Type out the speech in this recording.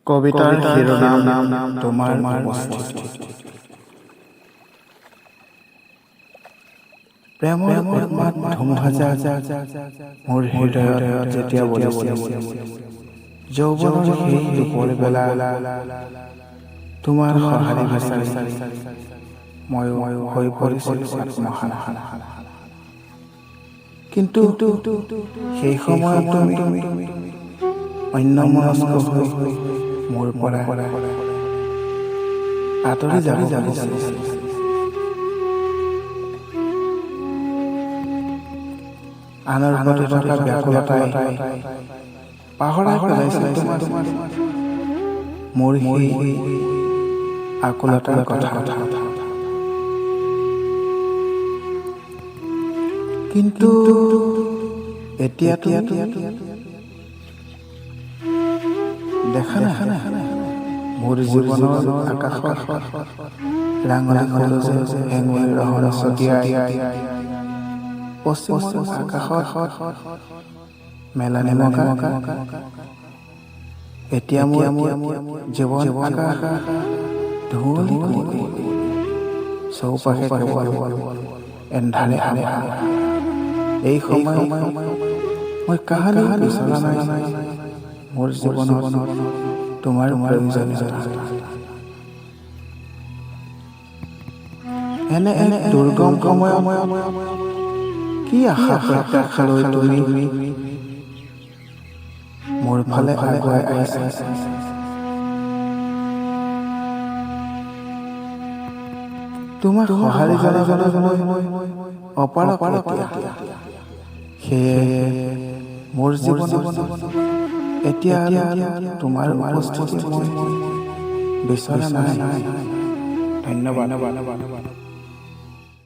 কবিতাৰ শিৰোনাম তোমাৰ উপস্থিতি। প্ৰেমৰ উন্মাদ ধুমুহাজাক মোৰ হৃদয়ত যেতিয়া বলিছিল, যৌৱনৰ সেই দুপৰ বেলা তোমাৰ সঁহাৰি বিচাৰি ময়ো হৈ পৰিছিলোঁ আত্মহাৰা। কিন্তু সেই সময়ত তুমি অন্যমনস্ক হৈ মোৰ পৰা আঁতৰি যাব বিচাৰিছিল। আনৰ প্ৰতি থকা ব্যাকুলতাই পাহৰাই পেলাইছিল মোৰ সেই আকুলতাৰ কথা। কিন্তু এতিয়া দেখা নাই মোৰ জীৱনৰ আকাশত ৰাঙলী সেউজে হেঙুলী ৰহণ ছটিয়াই, পশ্চিমৰ আকাশত মেলা নিমকা। এতিয়া মোৰ জীৱন আকাশ ধুঁৱলী চৌপাশে কেৱল এন্ধাৰে আন্ধাৰ। এই সময় মই কাহানি বিচৰা নাই মোৰ জীৱনত তোমাৰ প্ৰয়োজনীয়তা। এনে দুৰ্গম সময়ত কি আশা প্ৰত্যাশালৈ তুমি মোৰ ফালে আগুৱাই আহিছা। তোমাৰ সঁহাৰি জনাবলৈ অপাৰক এতিয়া। সেয়ে মোৰ জীৱনত এতিয়া তোমাৰ উপস্থিতি মই বিচৰা নাই। ধন্যবাদ।